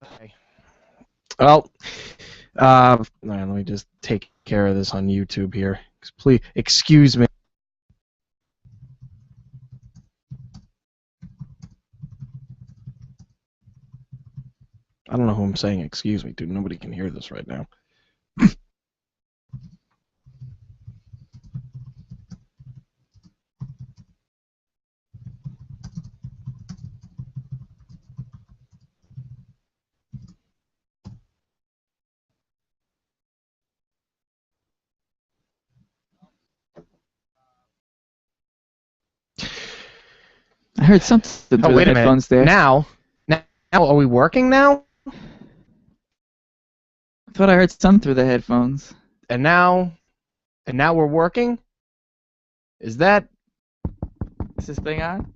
Okay. Well, all right, let me just take care of this on YouTube here. Please excuse me. I don't know who I'm saying excuse me to. Nobody can hear this right now. I heard something Oh, through wait the a minute. headphones there. Now, are we working now? I thought I heard something through the headphones. And now we're working? Is that... Is this thing on?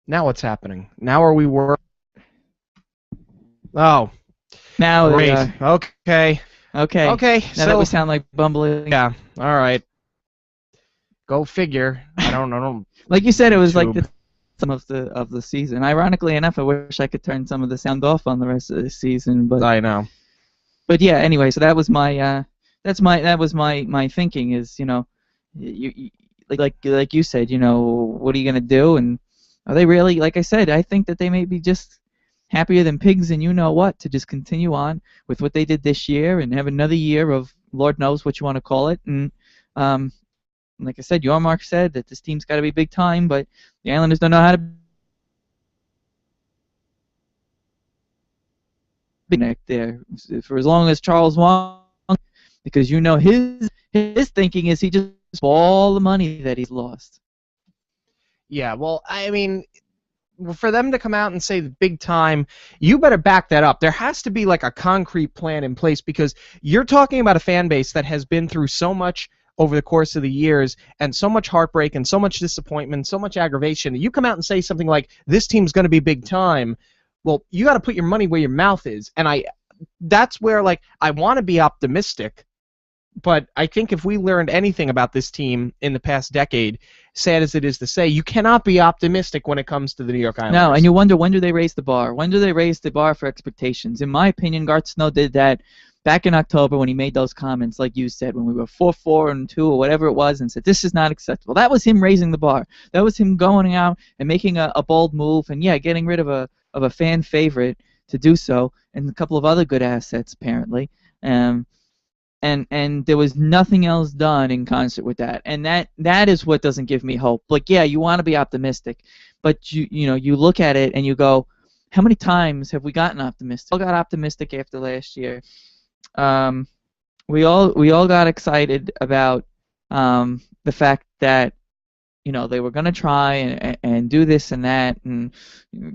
Now what's happening? Now are we working? Oh, Now great. they Okay. Okay. Now that So we sound like bumbling. yeah. All right. Go figure. I don't know. Like you said, it was like YouTube. some of the season. Ironically enough, I wish I could turn some of the sound off on the rest of the season, but I know. yeah. Anyway, so that was my my thinking is, you know, you like you said, you know, what are you gonna do? And are they really, like I said, I think that they may be just happier than pigs and you know what, to just continue on with what they did this year and have another year of Lord knows what you want to call it. And like I said, your Mark said that this team's got to be big time, but the Islanders don't know how to be neck there for as long as Charles Wong, because you know his thinking is he just all the money that he's lost. Yeah. Well, I mean, for them to come out and say the big time, you better back that up. There has to be like a concrete plan in place, because you're talking about a fan base that has been through so much over the course of the years, and so much heartbreak and so much disappointment, so much aggravation. You come out and say something like, this team's going to be big time. Well, you got to put your money where your mouth is. And that's where, like, I want to be optimistic, but I think if we learned anything about this team in the past decade, sad as it is to say, you cannot be optimistic when it comes to the New York Islanders. No, and you wonder, when do they raise the bar? When do they raise the bar for expectations? In my opinion, Garth Snow did that back in October when he made those comments, like you said, when we were 4-4-2 or whatever it was, and said this is not acceptable. That was him raising the bar. That was him going out and making a bold move, and yeah, getting rid of a fan favorite to do so, and a couple of other good assets apparently. And there was nothing else done in concert with that, and that is what doesn't give me hope. Like, yeah, you want to be optimistic, but you know, you look at it and you go, how many times have we gotten optimistic? We all got optimistic after last year. We all got excited about the fact that, you know, they were going to try and do this and that, and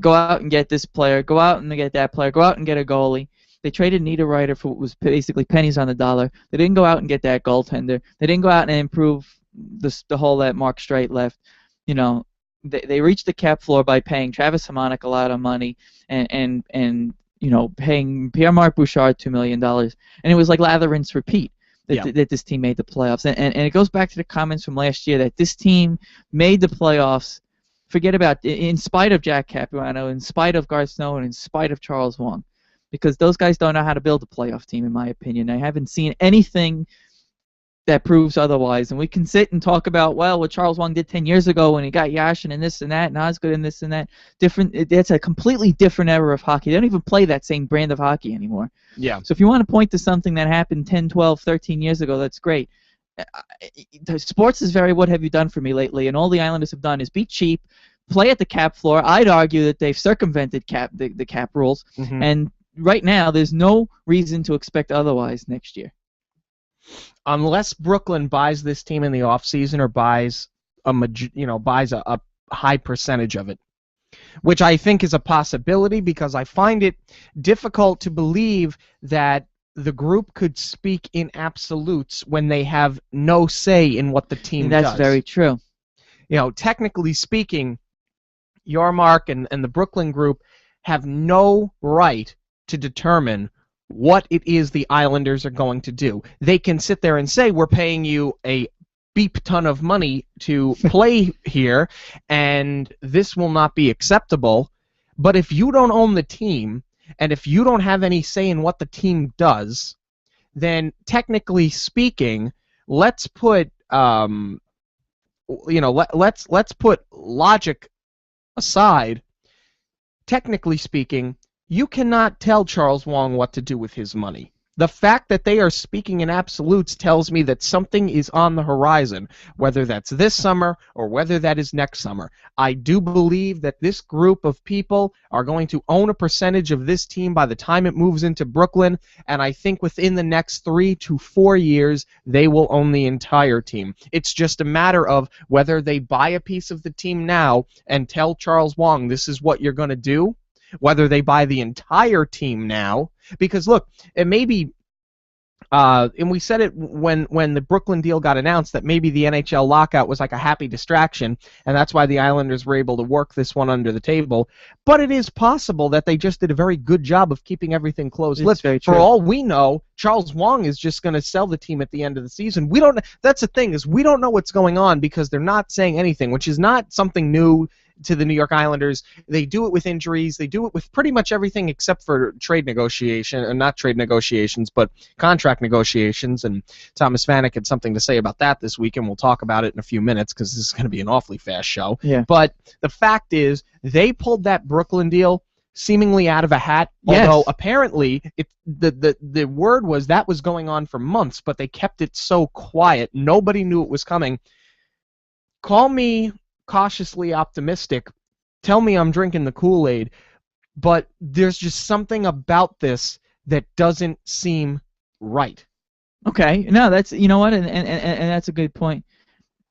go out and get this player, go out and get that player, go out and get a goalie. They traded Niederreiter for what was basically pennies on the dollar. They didn't go out and get that goaltender. They didn't go out and improve the hole that Mark Streit left. You know, they reached the cap floor by paying Travis Hamonic a lot of money and you know, paying Pierre-Marc Bouchard $2 million. And it was like lather, rinse, repeat that this team made the playoffs. And it goes back to the comments from last year that this team made the playoffs, forget about, in spite of Jack Capuano, in spite of Garth Snow, and in spite of Charles Wong. Because those guys don't know how to build a playoff team, in my opinion. I haven't seen anything that proves otherwise. And we can sit and talk about, well, what Charles Wong did 10 years ago when he got Yashin and this and that, and Osgood and this and that. It's a completely different era of hockey. They don't even play that same brand of hockey anymore. Yeah. So if you want to point to something that happened 10, 12, 13 years ago, that's great. Sports is very what have you done for me lately, and all the Islanders have done is be cheap, play at the cap floor. I'd argue that they've circumvented the cap rules, and right now, there's no reason to expect otherwise next year. Unless Brooklyn buys this team in the offseason, or buys a high percentage of it, which I think is a possibility, because I find it difficult to believe that the group could speak in absolutes when they have no say in what the team does. That's very true. You know, technically speaking, Yarmark and the Brooklyn group have no right to determine what it is the Islanders are going to do. They can sit there and say, we're paying you a beep ton of money to play here, and this will not be acceptable. But if you don't own the team, and if you don't have any say in what the team does, then technically speaking, let's put let's put logic aside. Technically speaking, you cannot tell Charles Wong what to do with his money. The fact that they are speaking in absolutes tells me that something is on the horizon, whether that's this summer or whether that is next summer. I do believe that this group of people are going to own a percentage of this team by the time it moves into Brooklyn, and I think within the next 3 to 4 years, they will own the entire team. It's just a matter of whether they buy a piece of the team now and tell Charles Wong this is what you're going to do, whether they buy the entire team now. Because look, it may be, and we said it when the Brooklyn deal got announced, that maybe the NHL lockout was like a happy distraction, and that's why the Islanders were able to work this one under the table. But it is possible that they just did a very good job of keeping everything closed-lipped. For all we know, Charles Wong is just going to sell the team at the end of the season. We don't. That's the thing, is we don't know what's going on because they're not saying anything, which is not something new to the New York Islanders. They do it with injuries. They do it with pretty much everything except for trade negotiation, or not trade negotiations, but contract negotiations. And Thomas Vanek had something to say about that this week, and we'll talk about it in a few minutes because this is going to be an awfully fast show. Yeah. But the fact is, they pulled that Brooklyn deal seemingly out of a hat, although apparently the word was that was going on for months, but they kept it so quiet. Nobody knew it was coming. Call me cautiously optimistic. Tell me I'm drinking the Kool-Aid, but there's just something about this that doesn't seem right. Okay, no, that's, you know what, and that's a good point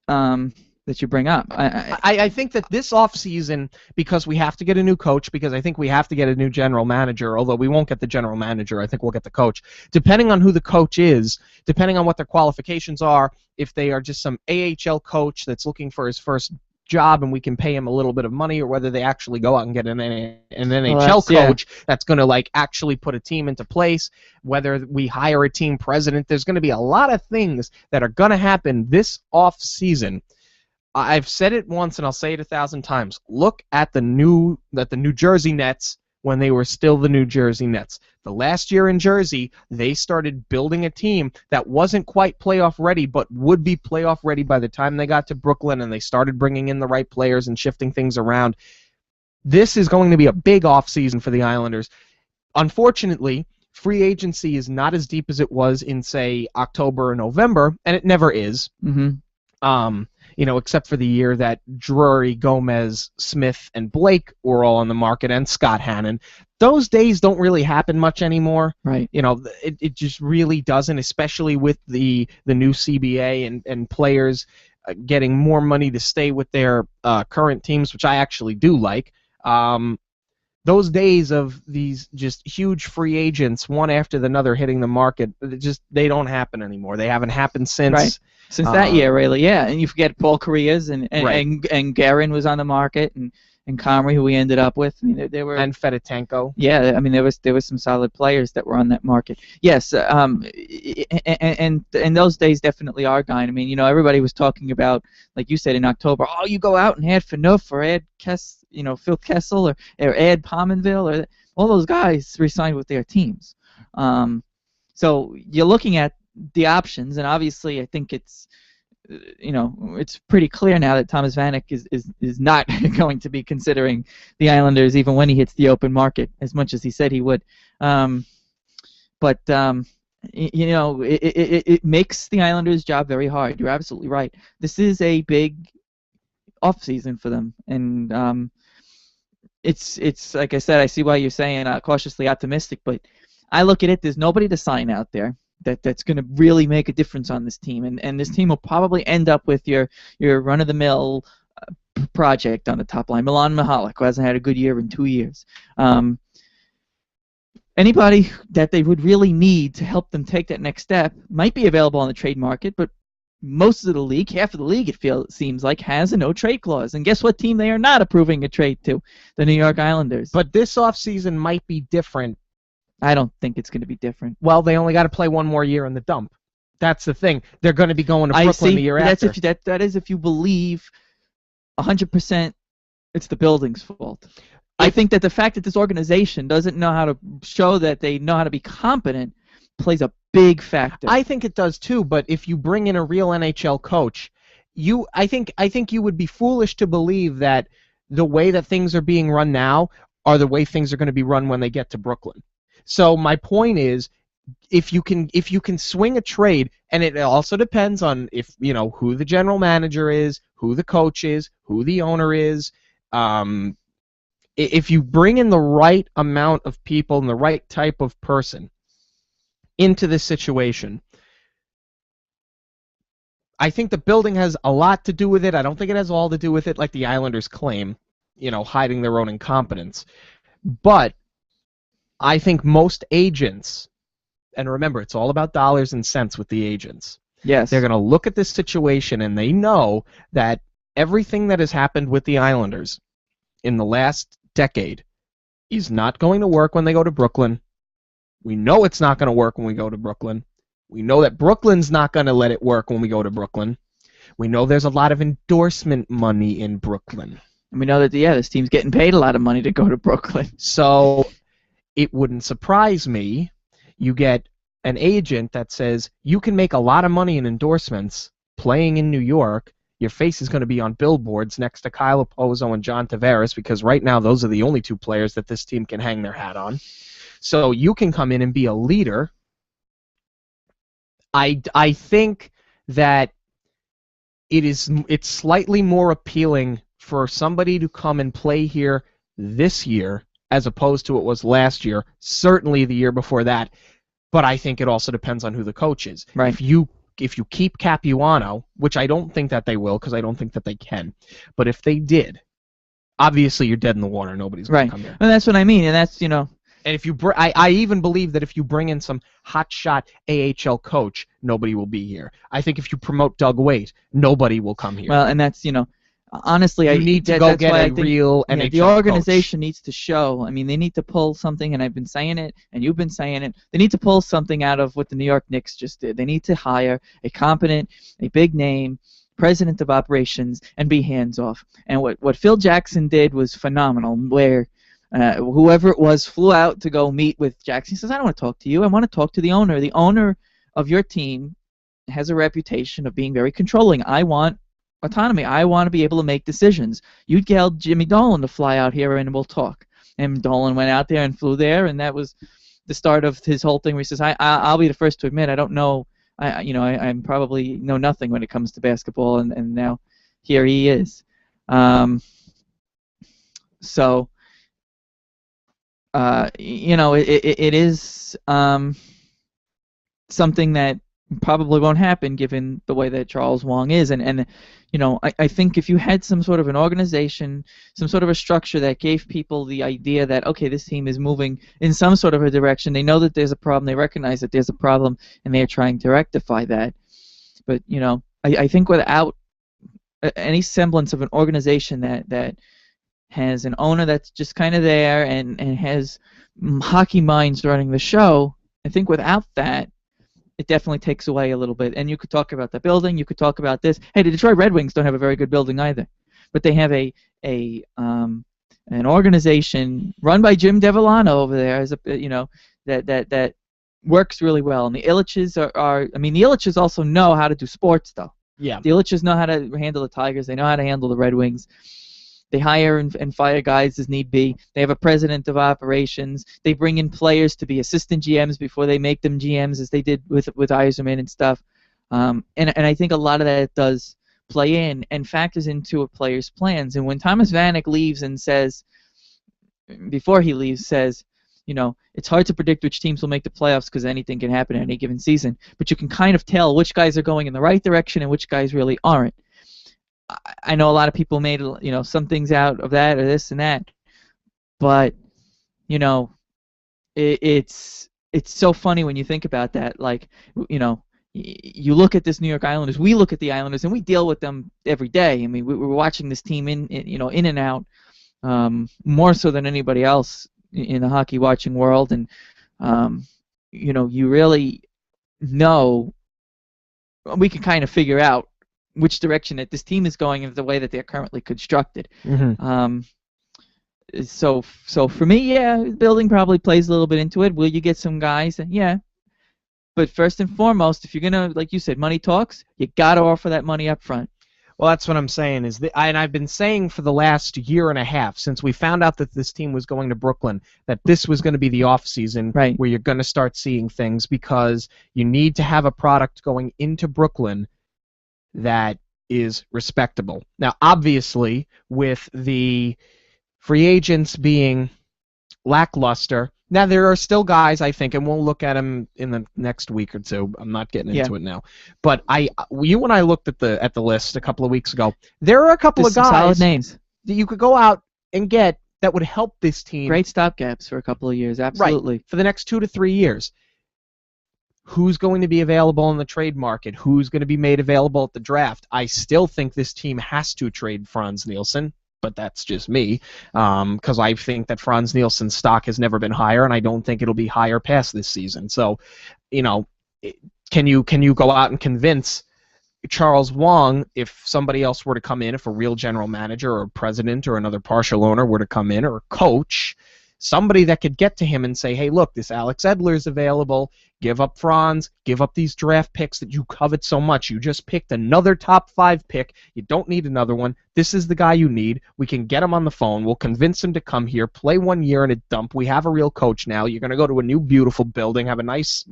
that you bring up. I think that this offseason, because we have to get a new coach, because I think we have to get a new general manager, although we won't get the general manager, I think we'll get the coach. Depending on who the coach is, depending on what their qualifications are, if they are just some AHL coach that's looking for his first job and we can pay him a little bit of money, or whether they actually go out and get an NHL coach that's going to like actually put a team into place, whether we hire a team president. There's going to be a lot of things that are going to happen this off season. I've said it once and I'll say it 1,000 times. Look at the New Jersey Nets when they were still the New Jersey Nets. The last year in Jersey, they started building a team that wasn't quite playoff ready, but would be playoff ready by the time they got to Brooklyn, and they started bringing in the right players and shifting things around. This is going to be a big offseason for the Islanders. Unfortunately, free agency is not as deep as it was in, say, October or November, and it never is. Except for the year that Drury, Gomez, Smith, and Blake were all on the market, and Scott Hannon. Those days don't really happen much anymore. Right. It just really doesn't, especially with the new CBA and players getting more money to stay with their current teams, which I actually do like. Those days of these just huge free agents, one after another, hitting the market, they don't happen anymore. They haven't happened since. Right. Since that year, really, yeah. And you forget Paul Correa's and Guerin was on the market, and Comrie, who we ended up with. I mean, they were, and Fedotenko. Yeah, I mean, there was some solid players that were on that market. Yes, and those days definitely are gone. I mean, everybody was talking about, like you said in October, oh, you go out and add Phaneuf or add Phil Kessel or add Pominville, or all those guys re-signed with their teams. So you're looking at the options, and obviously I think it's pretty clear now that Thomas Vanek is not going to be considering the Islanders even when he hits the open market, as much as he said he would. But it makes the Islanders' job very hard. You're absolutely right. This is a big off season for them, and it's like I said, I see why you're saying cautiously optimistic, but I look at it, there's nobody to sign out there that's going to really make a difference on this team, and this team will probably end up with your run-of-the-mill project on the top line. Milan Michalek, who hasn't had a good year in 2 years. Anybody that they would really need to help them take that next step might be available on the trade market, but most of the league, half of the league, it seems like, has a no-trade clause. And guess what team they are not approving a trade to? The New York Islanders. But this offseason might be different. I don't think it's going to be different. Well, they only got to play one more year in the dump. That's the thing. They're going to be going to I Brooklyn see. the year That's after. that is if you believe 100% it's the building's fault. I think that the fact that this organization doesn't know how to show that they know how to be competent plays a big factor. I think it does too, but if you bring in a real NHL coach, I think you would be foolish to believe that the way that things are being run now are the way things are going to be run when they get to Brooklyn. So my point is, if you can swing a trade, and it also depends on who the general manager is, who the coach is, who the owner is. If you bring in the right amount of people and the right type of person into this situation, I think the building has a lot to do with it. I don't think it has all to do with it, like the Islanders claim, hiding their own incompetence. But I think most agents, and remember, it's all about dollars and cents with the agents. Yes. They're going to look at this situation, and they know that everything that has happened with the Islanders in the last decade is not going to work when they go to Brooklyn. We know it's not going to work when we go to Brooklyn. We know that Brooklyn's not going to let it work when we go to Brooklyn. We know there's a lot of endorsement money in Brooklyn. And we know that, this team's getting paid a lot of money to go to Brooklyn. So it wouldn't surprise me. You get an agent that says you can make a lot of money in endorsements playing in New York. Your face is going to be on billboards next to Kyle Opozo and John Tavares, because right now those are the only two players that this team can hang their hat on. So you can come in and be a leader. I think that it's slightly more appealing for somebody to come and play here this year as opposed to it was last year, certainly the year before that. But I think it also depends on who the coach is. Right. If you keep Capuano, which I don't think that they will, because I don't think that they can, but if they did, obviously you're dead in the water. Nobody's going to come here. And that's what I mean, and that's, And if you, I even believe that if you bring in some hotshot AHL coach, nobody will be here. I think if you promote Doug Waite, nobody will come here. Well, and that's, honestly, you need to go get a real NHL coach. The organization needs to show. I mean, they need to pull something, and I've been saying it, and you've been saying it. They need to pull something out of what the New York Knicks just did. They need to hire a competent, a big name president of operations and be hands off. And what Phil Jackson did was phenomenal. Where whoever it was flew out to go meet with Jackson. He says, "I don't want to talk to you. I want to talk to the owner. The owner of your team has a reputation of being very controlling. I want autonomy. I want to be able to make decisions. You'd get Jimmy Dolan to fly out here and we'll talk." And Dolan went out there and flew there, and that was the start of his whole thing where he says, I'll be the first to admit I don't know, I'm probably know nothing when it comes to basketball, and now here he is. So, it is something that probably won't happen given the way that Charles Wong is, and I think if you had some sort of an organization, some sort of a structure that gave people the idea that, okay, this team is moving in some sort of a direction, they know that there's a problem, they recognize that there's a problem, and they're trying to rectify that. But I think without any semblance of an organization that has an owner that's just kind of there and has hockey minds running the show, I think without that, it definitely takes away a little bit. And you could talk about the building, you could talk about this. Hey, the Detroit Red Wings don't have a very good building either, but they have an organization run by Jim Devellano over there, as that works really well. And the Ilitches the Ilitches also know how to do sports, though. Yeah. The Ilitches know how to handle the Tigers. They know how to handle the Red Wings. They hire and fire guys as need be. They have a president of operations. They bring in players to be assistant GMs before they make them GMs, as they did with Yzerman and stuff. And I think a lot of that does play in and factors into a player's plans. And when Thomas Vanek leaves and says, before he leaves, says, it's hard to predict which teams will make the playoffs because anything can happen in any given season, but you can kind of tell which guys are going in the right direction and which guys really aren't. I know a lot of people made some things out of that or this and that, but it's so funny when you think about that. Like you look at this New York Islanders, we look at the Islanders, and we deal with them every day. I mean, we're watching this team in and out more so than anybody else in the hockey watching world, and you really know we can kind of figure out which direction that this team is going in the way that they're currently constructed. Mm-hmm. So for me, yeah, building probably plays a little bit into it. Will you get some guys? Yeah. But first and foremost, if you're going to, like you said, money talks, you got to offer that money up front. Well, that's what I'm saying. And I've been saying for the last year and a half, since we found out that this team was going to Brooklyn, that this was going to be the off season Right. where you're going to start seeing things, because you need to have a product going into Brooklyn that is respectable. Now, obviously, with the free agents being lackluster, now there are still guys, I think, and we'll look at them in the next week or two. I'm not getting into it now, but you and I looked at the list a couple of weeks ago. There are a couple of guys solid names that you could go out and get that would help this team. Great stopgaps for a couple of years, absolutely. Right, for the next 2 to 3 years. Who's going to be available in the trade market? Who's going to be made available at the draft? I still think this team has to trade Franz Nielsen, but that's just me, because I think that Franz Nielsen's stock has never been higher, and I don't think it'll be higher past this season. So, can you go out and convince Charles Wang, if somebody else were to come in, if a real general manager or president or another partial owner were to come in, or a coach, somebody that could get to him and say, hey, look, this Alex Edler's available. Give up Franz. Give up these draft picks that you covet so much. You just picked another top 5 pick. You don't need another one. This is the guy you need. We can get him on the phone. We'll convince him to come here, play 1 year in a dump. We have a real coach now. You're going to go to a new beautiful building, have a nice,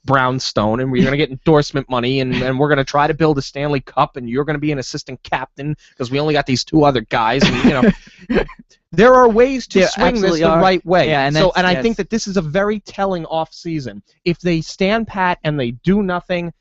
brownstone, and we're going to get endorsement money, and we're going to try to build a Stanley Cup, and you're going to be an assistant captain because we only got these 2 other guys. And, there are ways to swing this the right way. Yeah, and I think that this is a very telling off season. If they stand pat and they do nothing,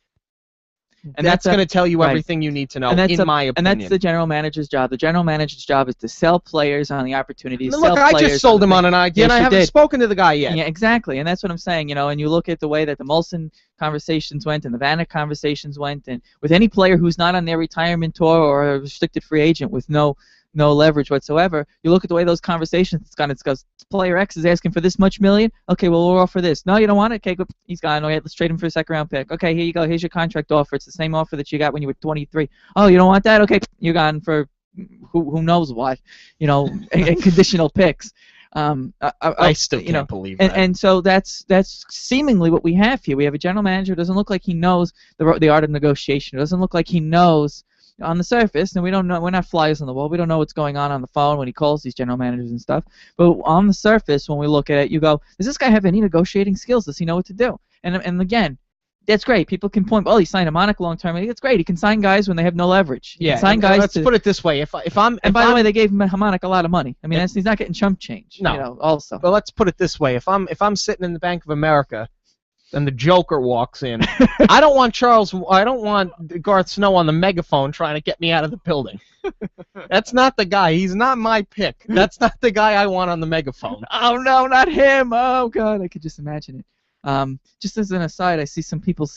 and that's going to tell you everything you need to know, in my opinion. And that's the general manager's job. The general manager's job is to sell players on the opportunities. Look, I just sold him on an idea, and I haven't spoken to the guy yet. Yeah, exactly, and that's what I'm saying. And you look at the way that the Molson conversations went and the Vanek conversations went, and with any player who's not on their retirement tour or a restricted free agent with no leverage whatsoever, you look at the way those conversations it's goes, player X is asking for this much million. Okay, well, we'll offer this. No, you don't want it? Okay, he's gone. Okay, let's trade him for a second-round pick. Okay, here you go. Here's your contract offer. It's the same offer that you got when you were 23. Oh, you don't want that? Okay, you're gone for who knows what, and conditional picks. I still can't believe that. And so that's seemingly what we have here. We have a general manager who doesn't look like he knows the art of negotiation. It doesn't look like he knows on the surface, and we don't know. We're not flies on the wall. We don't know what's going on the phone when he calls these general managers and stuff. But on the surface, when we look at it, you go, does this guy have any negotiating skills? Does he know what to do? And again, that's great. People can point, he signed a Monaco long term. That's great. He can sign guys when they have no leverage. He can sign guys. Let's put it this way: if I'm, and by the way, they gave Monaco a lot of money. I mean, he's not getting chump change. No. Also. But let's put it this way: if I'm sitting in the Bank of America, and the Joker walks in, I don't want Garth Snow on the megaphone trying to get me out of the building. That's not the guy. He's not my pick. That's not the guy I want on the megaphone. Oh no, not him. Oh God, I could just imagine it. Just as an aside, I see some people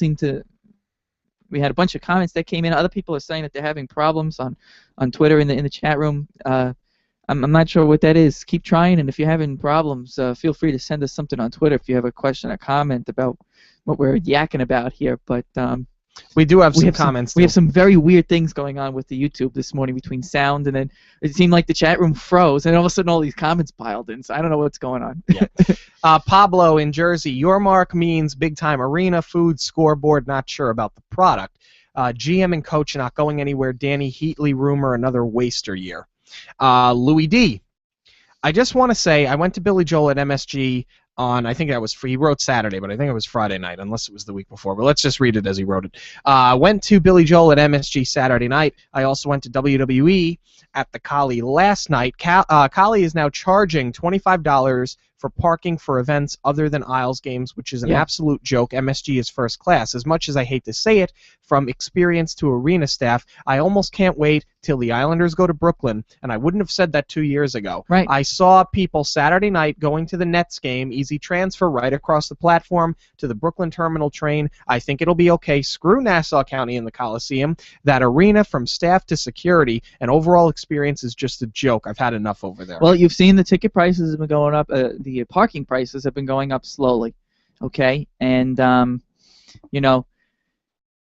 we had a bunch of comments that came in. Other people are saying that they're having problems on Twitter in the chat room. I'm not sure what that is. Keep trying, and if you're having problems, feel free to send us something on Twitter if you have a question or comment about what we're yakking about here. But we do have some comments. We have some very weird things going on with the YouTube this morning between sound, and then it seemed like the chat room froze, and all of a sudden all these comments piled in. So I don't know what's going on. Yeah. Pablo in Jersey, your mark means big-time arena, food, scoreboard, not sure about the product. GM and coach not going anywhere. Danny Heatley rumor, another waster year. Louis D. I just want to say I went to Billy Joel at MSG on, I think that was free. He wrote Saturday, but I think it was Friday night, unless it was the week before. But let's just read it as he wrote it. Went to Billy Joel at MSG Saturday night. I also went to WWE at the Kali last night. Kali is now charging $25 for parking for events other than Isles games, which is an absolute joke. MSG is first class. As much as I hate to say it, from experience to arena staff, I almost can't wait till the Islanders go to Brooklyn, and I wouldn't have said that 2 years ago. Right. I saw people Saturday night going to the Nets game, easy transfer right across the platform to the Brooklyn Terminal train. I think it'll be okay. Screw Nassau County and the Coliseum. That arena, from staff to security, and overall experience is just a joke. I've had enough over there. Well, you've seen the ticket prices have been going up. The parking prices have been going up slowly. Okay? And,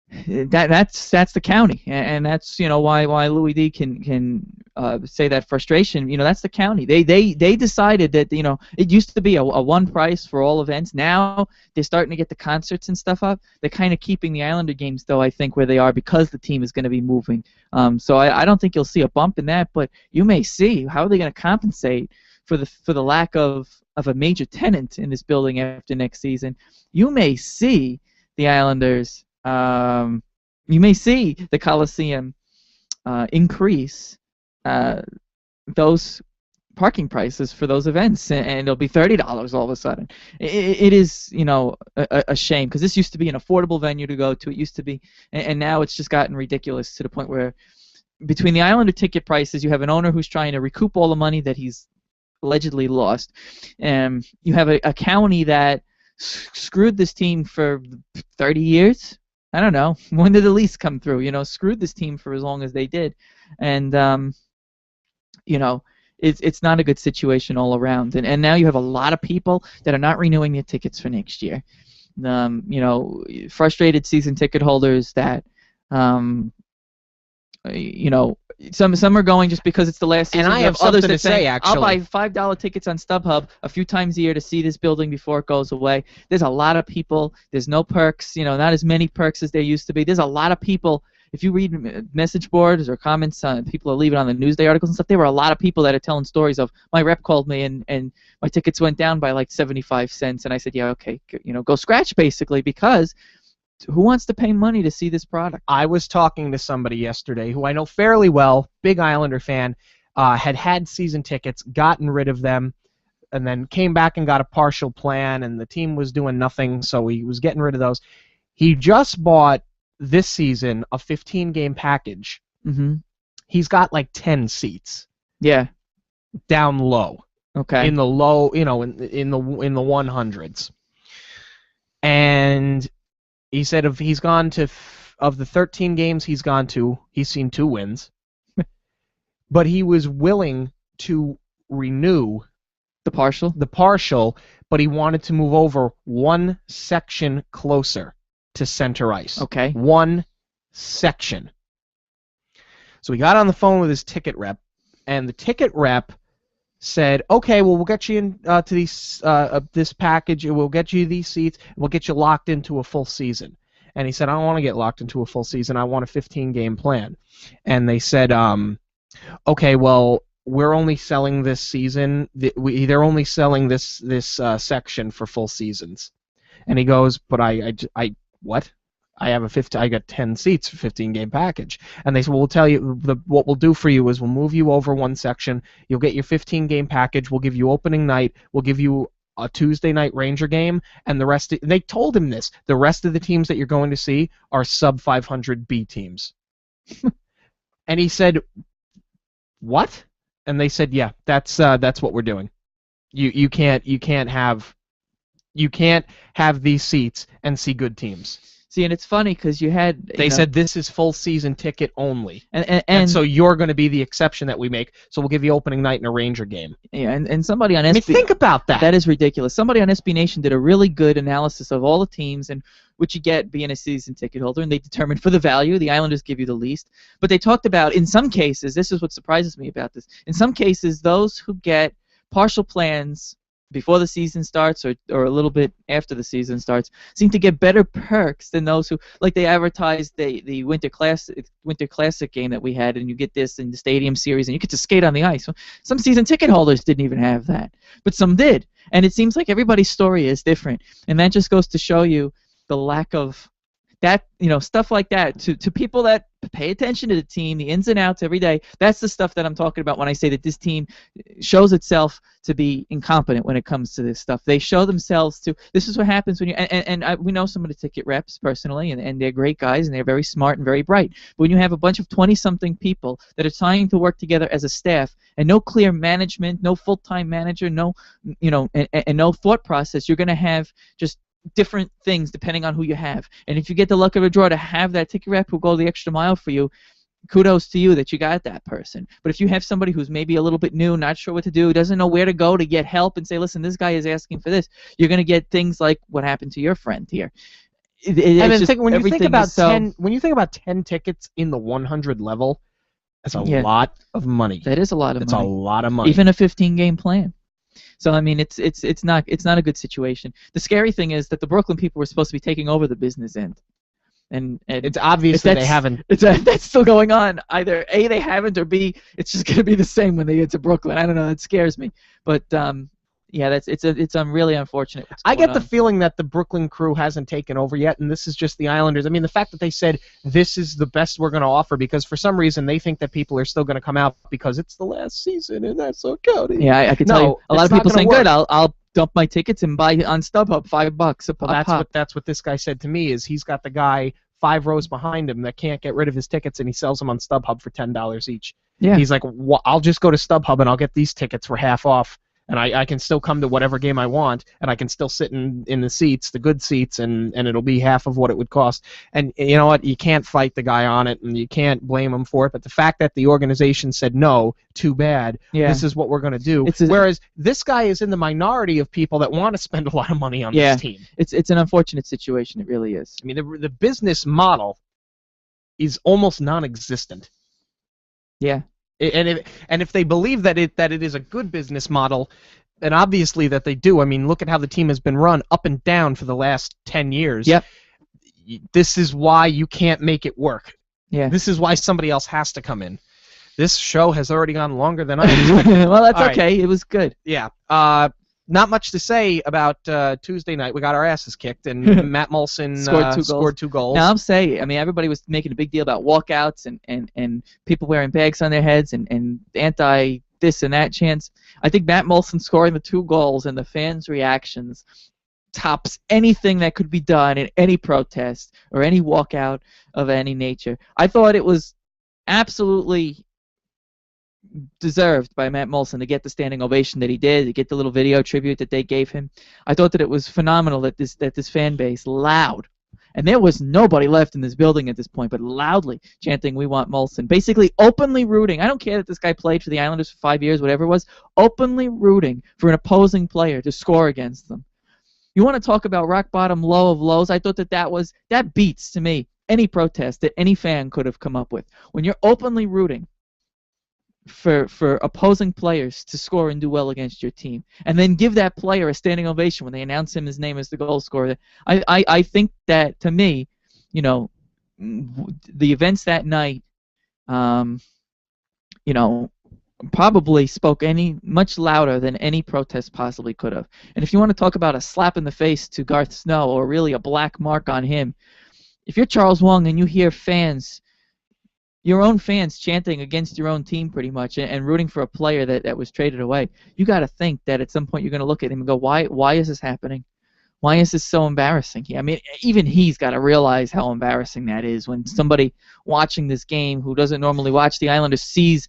that's the county, and that's why Louis D can say that frustration. That's the county. They decided that it used to be a one price for all events. Now they're starting to get the concerts and stuff up. They're kind of keeping the Islander games though, I think, where they are because the team is going to be moving. So I don't think you'll see a bump in that, but you may see how are they going to compensate for the lack of a major tenant in this building after next season. You may see the Islanders. You may see the Coliseum increase those parking prices for those events, and it'll be $30 all of a sudden. It is, a shame, because this used to be an affordable venue to go to. It used to be, and now it's just gotten ridiculous to the point where between the Islander ticket prices, you have an owner who's trying to recoup all the money that he's allegedly lost, and you have a county that screwed this team for 30 years. I don't know. When did the lease come through? Screwed this team for as long as they did. And, it's not a good situation all around. And now you have a lot of people that are not renewing their tickets for next year. Frustrated season ticket holders that, some are going just because it's the last season. And I have others something to say, actually. I'll buy $5 tickets on StubHub a few times a year to see this building before it goes away. There's a lot of people. There's no perks, not as many perks as there used to be. There's a lot of people. If you read message boards or comments, people are leaving on the Newsday articles and stuff, there were a lot of people that are telling stories of, my rep called me and my tickets went down by like 75 cents. And I said, yeah, okay, go scratch basically, because who wants to pay money to see this product? I was talking to somebody yesterday who I know fairly well, big Islander fan, had season tickets, gotten rid of them, and then came back and got a partial plan, and the team was doing nothing, so he was getting rid of those. He just bought this season a 15-game package. Mm-hmm. He's got like 10 seats. Yeah. Down low. Okay. In the low, in the 100s. And he said of the 13 games he's gone to, he's seen 2 wins. But he was willing to renew the partial, but he wanted to move over one section closer to center ice. Okay. One section. So he got on the phone with his ticket rep, and the ticket rep said, okay, well, we'll get you in to this package, and we'll get you these seats, and we'll get you locked into a full season. And he said, I don't want to get locked into a full season. I want a 15-game plan. And they said, okay, well, we're only selling this season. They're only selling this section for full seasons. And he goes, but I what? I got 10 seats for 15-game package. And they said, well, we'll tell you, what we'll do for you is we'll move you over one section. You'll get your 15-game package. We'll give you opening night. We'll give you a Tuesday night Ranger game, and the rest. They told him this. The rest of the teams that you're going to see are sub 500 B teams. And he said, what? And they said, yeah, that's what we're doing. You can't have these seats and see good teams. See, and it's funny because they said this is full season ticket only, and so you're going to be the exception that we make. So we'll give you opening night in a Ranger game. Yeah, and somebody on SB, think about that. That is ridiculous. Somebody on SB Nation did a really good analysis of all the teams and what you get being a season ticket holder, and they determined for the value, the Islanders give you the least. But they talked about, in some cases, this is what surprises me about this. In some cases, those who get partial plans before the season starts or a little bit after the season starts seem to get better perks than those who, like, they advertised the Winter Classic game that we had, and you get this in the Stadium Series and you get to skate on the ice. Some season ticket holders didn't even have that, but some did, and it seems like everybody's story is different, and that just goes to show you the lack of that, stuff like that to people that pay attention to the team, the ins and outs every day. That's the stuff that I'm talking about when I say that this team shows itself to be incompetent when it comes to this stuff. They show themselves to. This is what happens when you we know some of the ticket reps personally, and they're great guys and they're very smart and very bright. But when you have a bunch of 20-something people that are trying to work together as a staff and no clear management, no full-time manager, no and no thought process, you're going to have just different things depending on who you have. And if you get the luck of a draw to have that ticket rep who go the extra mile for you, kudos to you that you got that person. But if you have somebody who's maybe a little bit new, not sure what to do, doesn't know where to go to get help and say, listen, this guy is asking for this, you're going to get things like what happened to your friend here. And then just when you think everything about is so, 10 tickets in the 100 level, that's a yeah, lot of money. that is a lot of It's a money. lot of money. Even a 15-game plan. So I mean, it's not a good situation. The scary thing is that the Brooklyn people were supposed to be taking over the business end, and It's obvious if that they haven't. that's still going on. Either A, they haven't, or B, it's just going to be the same when they get to Brooklyn. I don't know. It scares me. But yeah, it's really unfortunate. What's I going get the on. feeling that the Brooklyn crew hasn't taken over yet, and this is just the Islanders. I mean, the fact that they said this is the best we're going to offer because for some reason they think that people are still going to come out because it's the last season and that's so county. Yeah, I can tell you, a lot it's of people not saying, gonna "Good, work. I'll dump my tickets and buy on StubHub $5 a Well, that's pop." that's what this guy said to me. Is he's got the guy 5 rows behind him that can't get rid of his tickets, and he sells them on StubHub for $10 each. Yeah. He's like, I'll just go to StubHub and I'll get these tickets for half off, and I can still come to whatever game I want, and I can still sit in the seats, the good seats, and it'll be half of what it would cost. And you know what? You can't fight the guy on it, and you can't blame him for it. But the fact that the organization said no, too bad. Yeah. This is what we're going to do. It's a- Whereas this guy is in the minority of people that want to spend a lot of money on Yeah. this team. It's an unfortunate situation. It really is. I mean, the business model is almost non-existent. Yeah. And if they believe that it is a good business model, and obviously that they do. I mean, look at how the team has been run up and down for the last 10 years. Yep. This is why you can't make it work. Yeah. This is why somebody else has to come in. This show has already gone longer than I expected. Well, that's All okay. right. It was good. Yeah. Not much to say about Tuesday night. We got our asses kicked, and Matt Molson scored two goals. Now, I'm saying, I mean, everybody was making a big deal about walkouts and people wearing bags on their heads and anti this and that chants. I think Matt Molson scoring the 2 goals and the fans' reactions tops anything that could be done in any protest or any walkout of any nature. I thought it was absolutely deserved by Matt Molson to get the standing ovation that he did, to get the little video tribute that they gave him. I thought that it was phenomenal that this fan base loud, and there was nobody left in this building at this point, but loudly chanting, "We want Molson," basically openly rooting. I don't care that this guy played for the Islanders for 5 years, whatever it was, openly rooting for an opposing player to score against them. You want to talk about rock bottom low of lows? I thought that beats to me any protest that any fan could have come up with. When you're openly rooting for opposing players to score and do well against your team, and then give that player a standing ovation when they announce him his name as the goal scorer. I think that, to me, you know, the events that night, you know, probably spoke much louder than any protest possibly could have. And if you want to talk about a slap in the face to Garth Snow, or really a black mark on him, if you're Charles Wong and you hear fans, your own fans chanting against your own team pretty much and rooting for a player that was traded away, you got to think that at some point you're going to look at him and go, why is this happening? Why is this so embarrassing? I mean, even he's got to realize how embarrassing that is when somebody watching this game who doesn't normally watch the Islanders sees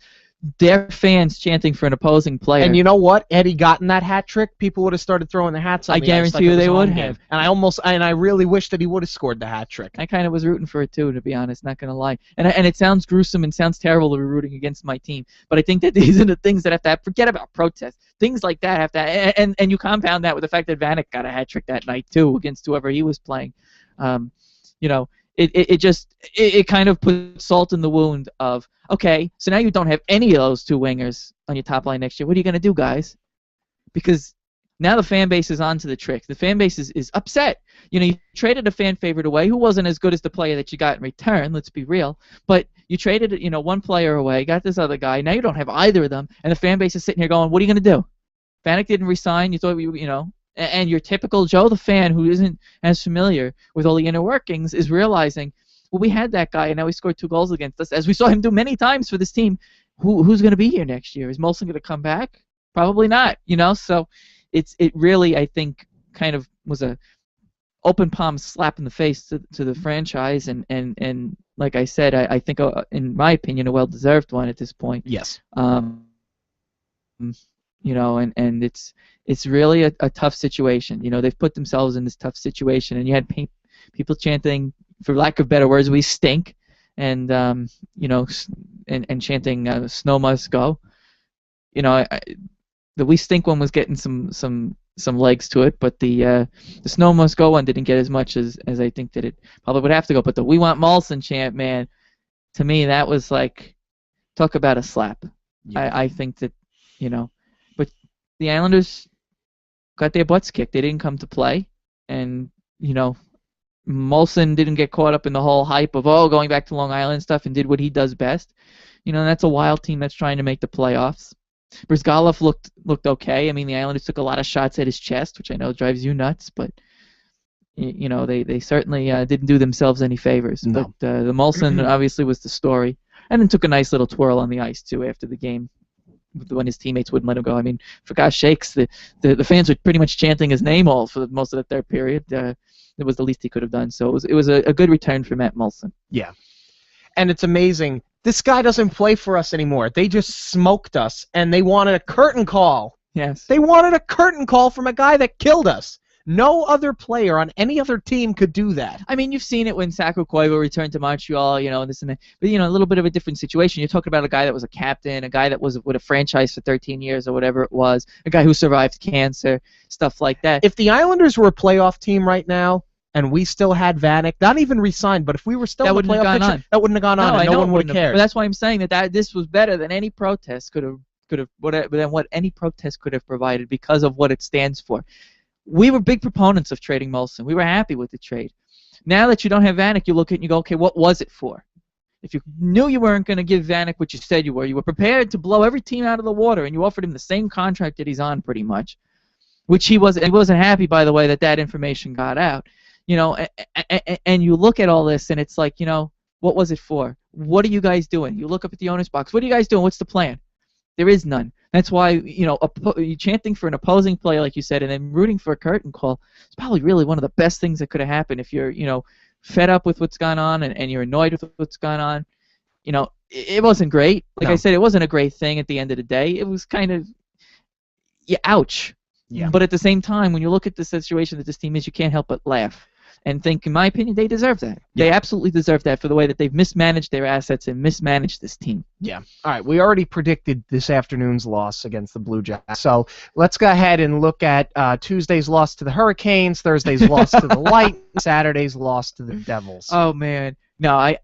their fans chanting for an opposing player. And you know what? Had he gotten that hat trick, people would have started throwing the hats on I the ice guarantee like you it was they a would home have. game. And I really wish that he would have scored the hat trick. I kind of was rooting for it too, to be honest, not going to lie. And it sounds gruesome and sounds terrible to be rooting against my team, but I think that these are the things that have to happen. Forget about protests. Things like that have to, and you compound that with the fact that Vanek got a hat trick that night too against whoever he was playing. You know, it kind of puts salt in the wound of, okay, so now you don't have any of those 2 wingers on your top line next year. What are you going to do, guys? Because now the fan base is onto the trick. The fan base is upset. You know, you traded a fan favorite away who wasn't as good as the player that you got in return, let's be real. But you traded, you know, one player away, got this other guy. Now you don't have either of them, and the fan base is sitting here going, what are you going to do? Vanek didn't resign. You thought, you know, and your typical Joe the fan who isn't as familiar with all the inner workings is realizing, well, we had that guy, and now he scored 2 goals against us, as we saw him do many times for this team. Who's going to be here next year? Is Molson going to come back? Probably not, you know? So it really, I think, kind of was a open palm slap in the face to the franchise, and like I said, I think, in my opinion, a well-deserved one at this point. Yes. You know, and it's really a tough situation. You know, they've put themselves in this tough situation, and you had people chanting, for lack of better words, "We stink," and you know, and chanting "Snow must go." You know, We Stink one was getting some legs to it, but the Snow Must Go one didn't get as much as I think that it probably would have to go. But the We Want Molson chant, man, to me that was like, talk about a slap. Yeah. I think that, but the Islanders got their butts kicked. They didn't come to play, and Molson didn't get caught up in the whole hype of going back to Long Island stuff and did what he does best. That's a Wild team that's trying to make the playoffs. Brizgalov looked okay. I mean, the Islanders took a lot of shots at his chest, which I know drives you nuts, but they certainly didn't do themselves any favors. No. But the Molson obviously was the story, and then took a nice little twirl on the ice too after the game, when his teammates wouldn't let him go. I mean, for gosh sakes, the fans were pretty much chanting his name all for most of the third period. It was the least he could have done. So it was a good return for Matt Molson. Yeah. And it's amazing. This guy doesn't play for us anymore. They just smoked us, and they wanted a curtain call. Yes. They wanted a curtain call from a guy that killed us. No other player on any other team could do that. I mean, you've seen it when Sakho Koivu returned to Montreal, this and that. But, a little bit of a different situation. You're talking about a guy that was a captain, a guy that was with a franchise for 13 years or whatever it was, a guy who survived cancer, stuff like that. If the Islanders were a playoff team right now, and we still had Vanek, not even re-signed, but if we were still in the playoff picture, that wouldn't have gone on, and no one would have cared. But that's why I'm saying that this was better than any protest could have than what any protest could have provided, because of what it stands for. We were big proponents of trading Molson. We were happy with the trade. Now that you don't have Vanek, you look at it and you go, okay, what was it for? If you knew you weren't going to give Vanek what you said you were prepared to blow every team out of the water, and you offered him the same contract that he's on pretty much, which he wasn't happy, by the way, that information got out. And you look at all this, and it's like, what was it for? What are you guys doing? You look up at the owner's box. What are you guys doing? What's the plan? There is none. That's why, chanting for an opposing player, like you said, and then rooting for a curtain call is probably really one of the best things that could have happened if you're, fed up with what's gone on and you're annoyed with what's gone on. It wasn't great. Like I said, it wasn't a great thing at the end of the day. It was kind of, ouch. Yeah. But at the same time, when you look at the situation that this team is, you can't help but laugh and think, in my opinion, they deserve that. Yeah. They absolutely deserve that for the way that they've mismanaged their assets and mismanaged this team. Yeah. All right, we already predicted this afternoon's loss against the Blue Jackets. So let's go ahead and look at Tuesday's loss to the Hurricanes, Thursday's loss to the Lightning, Saturday's loss to the Devils. Oh, man. No, I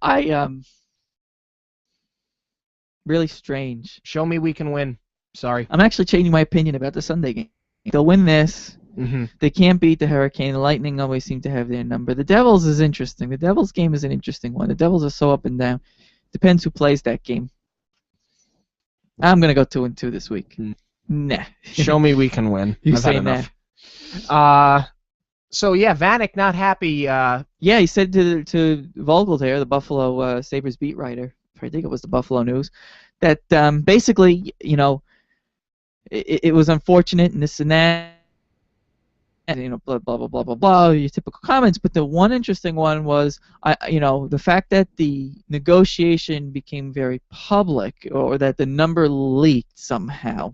really strange. Show me we can win. Sorry. I'm actually changing my opinion about the Sunday game. They'll win this. Mm-hmm. They can't beat the Hurricane. The Lightning always seem to have their number. The Devils is interesting. The Devils game is an interesting one. The Devils are so up and down. Depends who plays that game. I'm going to go 2-2 this week. Nah. Show me we can win. You I've say had nah. So, yeah, Vanek not happy. Yeah, he said to Vogel there, the Buffalo Sabres beat writer, I think it was the Buffalo News, that basically, it was unfortunate and this and that, and blah blah blah blah blah blah, your typical comments. But the one interesting one was, the fact that the negotiation became very public, or that the number leaked somehow.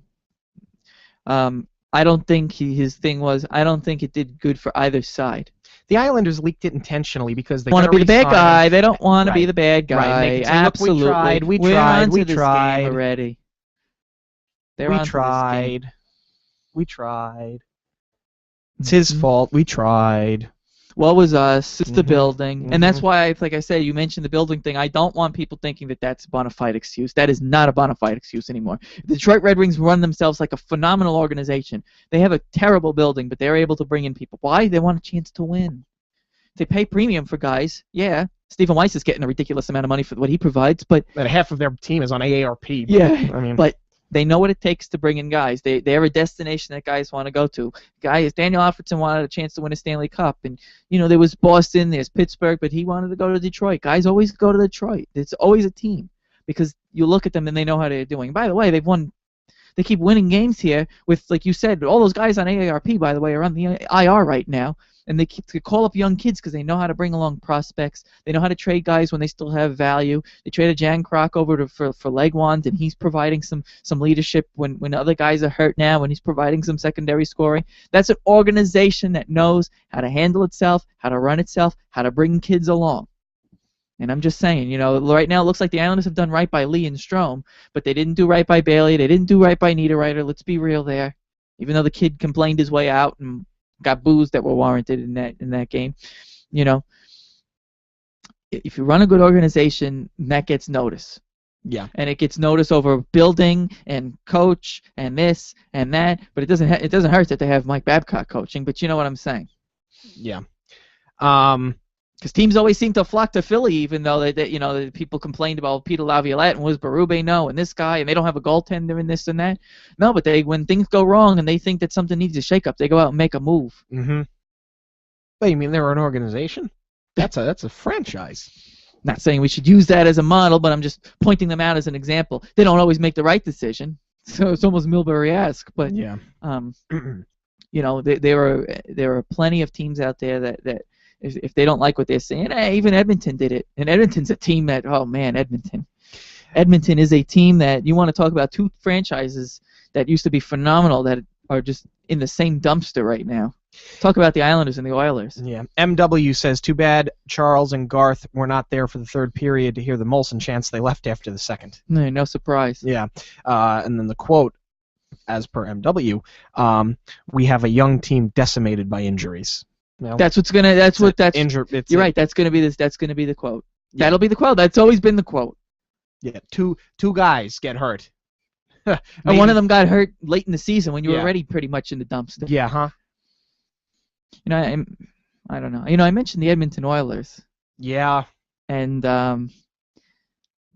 I don't think his thing was. I don't think it did good for either side. The Islanders leaked it intentionally because they want to be the bad guy. They don't want to be the bad guy. Right. Say, absolutely. Look, we We're tried. onto this game already. We tried. It's his fault. We tried. What was us? It's the building. And that's why, like I said, you mentioned the building thing. I don't want people thinking that that's a bona fide excuse. That is not a bona fide excuse anymore. The Detroit Red Wings run themselves like a phenomenal organization. They have a terrible building, but they're able to bring in people. Why? They want a chance to win. They pay premium for guys. Yeah. Stephen Weiss is getting a ridiculous amount of money for what he provides, but half of their team is on AARP. Yeah. But they know what it takes to bring in guys. They're a destination that guys want to go to. Guys, Daniel Alfredson wanted a chance to win a Stanley Cup, and there was Boston, there's Pittsburgh, but he wanted to go to Detroit. Guys always go to Detroit. It's always a team because you look at them and they know how they're doing. By the way, they keep winning games here with, like you said, all those guys on AARP, by the way, are on the IR right now. And they call up young kids because they know how to bring along prospects. They know how to trade guys when they still have value. They traded Jan Kroc over for Legwand, and he's providing some leadership when other guys are hurt now, and he's providing some secondary scoring. That's an organization that knows how to handle itself, how to run itself, how to bring kids along. And I'm just saying, right now it looks like the Islanders have done right by Lee and Strome, but they didn't do right by Bailey. They didn't do right by Niederreiter. Let's be real there. Even though the kid complained his way out and got boos that were warranted in that game, you know, if you run a good organization, that gets notice. Yeah. And it gets notice over building and coach and this and that, but it doesn't hurt that they have Mike Babcock coaching. But you know what I'm saying? Yeah. Because teams always seem to flock to Philly, even though that people complained about Peter Laviolette and was Berube and this guy, and they don't have a goaltender and this and that. No, but when things go wrong and they think that something needs a shakeup, they go out and make a move. Mm-hmm. But you mean they're an organization? That's a franchise. Not saying we should use that as a model, but I'm just pointing them out as an example. They don't always make the right decision, so it's almost Milbury-esque. But yeah. There are plenty of teams out there that if they don't like what they're saying, even Edmonton did it. And Edmonton's a team that, oh man, Edmonton is a team that you want to talk about two franchises that used to be phenomenal that are just in the same dumpster right now. Talk about the Islanders and the Oilers. Yeah. MW says, too bad Charles and Garth were not there for the third period to hear the Molson chants. They left after the second. No surprise. Yeah. And then the quote, as per MW, we have a young team decimated by injuries. You're right. That's gonna be this. That's gonna be the quote. Yeah. That'll be the quote. That's always been the quote. Yeah. Two guys get hurt. And one of them got hurt late in the season when you were already pretty much in the dumpster. Yeah. Huh. I don't know. I mentioned the Edmonton Oilers. Yeah. And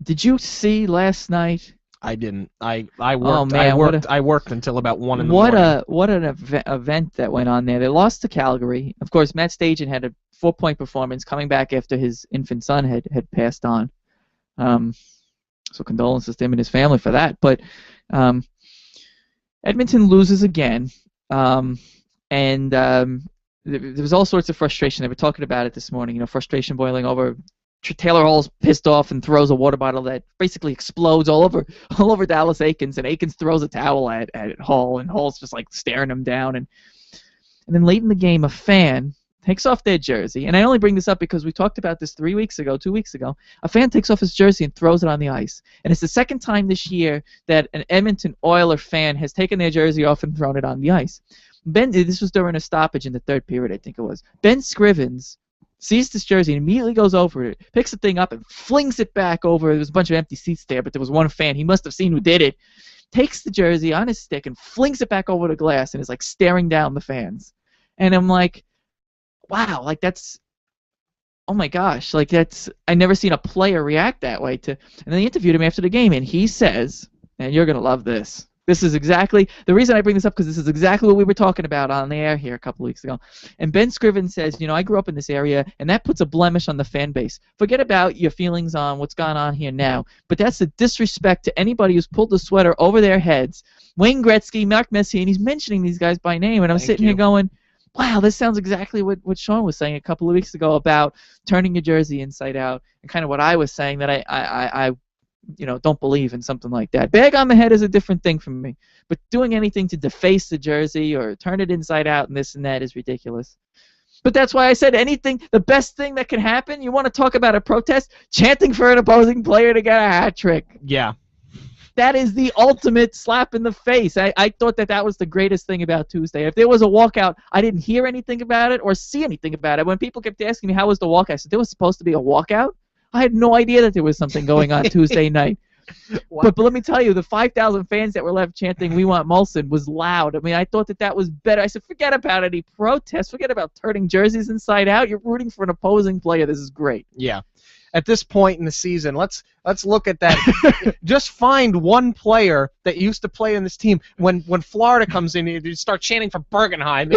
did you see last night? I didn't. I worked. Oh, man, I worked until about 1 in the morning. What an event that went on there. They lost to Calgary. Of course, Matt Stajan had a 4-point performance coming back after his infant son had passed on. So condolences to him and his family for that. But Edmonton loses again, and there was all sorts of frustration. They were talking about it this morning. Frustration boiling over. Taylor Hall's pissed off and throws a water bottle that basically explodes all over Dallas Eakins, and Eakins throws a towel at Hall, and Hall's just like staring him down. And then late in the game, a fan takes off their jersey, and I only bring this up because we talked about this 2 weeks ago. A fan takes off his jersey and throws it on the ice, and it's the second time this year that an Edmonton Oiler fan has taken their jersey off and thrown it on the ice. This was during a stoppage in the third period, I think it was. Ben Scrivens sees this jersey and immediately goes over it, picks the thing up and flings it back over. There was a bunch of empty seats there, but there was one fan. He must have seen who did it. Takes the jersey on his stick and flings it back over the glass and is like staring down the fans. And I'm like, wow, like that's, oh my gosh, like that's, I never seen a player react that way to. And then they interviewed him after the game, and he says, and you're gonna love this. This is exactly the reason I bring this up, because this is exactly what we were talking about on the air here a couple of weeks ago. And Ben Scrivens says, I grew up in this area, and that puts a blemish on the fan base. Forget about your feelings on what's gone on here now, but that's a disrespect to anybody who's pulled the sweater over their heads. Wayne Gretzky, Mark Messier, and he's mentioning these guys by name, and I'm sitting here going, wow, this sounds exactly what Sean was saying a couple of weeks ago about turning your jersey inside out, and kind of what I was saying, that I don't believe in something like that. Bag on the head is a different thing from me, but doing anything to deface the jersey or turn it inside out and this and that is ridiculous. But that's why I said the best thing that can happen, you want to talk about a protest, chanting for an opposing player to get a hat trick. Yeah. That is the ultimate slap in the face. I thought that was the greatest thing about Tuesday. If there was a walkout, I didn't hear anything about it or see anything about it. When people kept asking me how was the walkout, I said there was supposed to be a walkout. I had no idea that there was something going on Tuesday night. But let me tell you, the 5,000 fans that were left chanting "We want Molson" was loud. I mean, I thought that was better. I said, forget about any protests. Forget about turning jerseys inside out. You're rooting for an opposing player. This is great. Yeah. At this point in the season, let's look at that. Just find one player that used to play in this team. When Florida comes in, you start chanting for Bergenheim.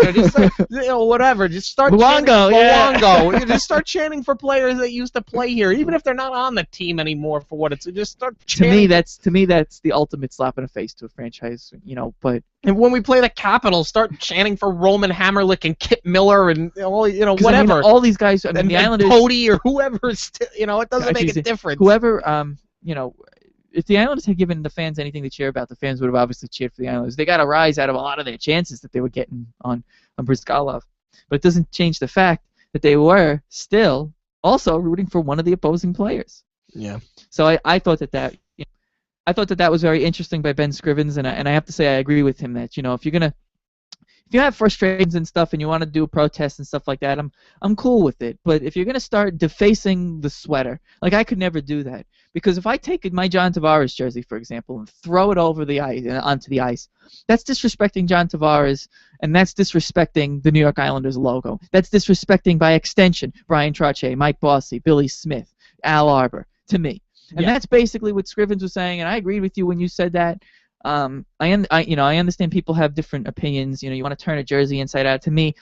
Whatever. Just start Luongo, chanting for Luongo. Just start chanting for players that used to play here, even if they're not on the team anymore. For what it's, just start chanting. To me, that's the ultimate slap in the face to a franchise. But. And when we play the Capitals, start chanting for Roman Hammerlick and Kip Miller and whatever. I mean, all these guys, the Islanders, Cody or whoever, it doesn't make a difference. Whoever, if the Islanders had given the fans anything to cheer about, the fans would have obviously cheered for the Islanders. They got a rise out of a lot of their chances that they were getting on Brizgalov, but it doesn't change the fact that they were still also rooting for one of the opposing players. Yeah. So I thought that I thought that was very interesting by Ben Scrivens, and I have to say I agree with him that if you have frustrations and stuff and you want to do protests and stuff like that, I'm cool with it. But if you're gonna start defacing the sweater, like I could never do that, because if I take my John Tavares jersey, for example, and throw it over the ice onto the ice, that's disrespecting John Tavares, and that's disrespecting the New York Islanders logo. That's disrespecting by extension Brian Trottier, Mike Bossy, Billy Smith, Al Arbor, to me. And that's basically what Scrivens was saying, and I agreed with you when you said that. I understand people have different opinions. You want to turn a jersey inside out. To me,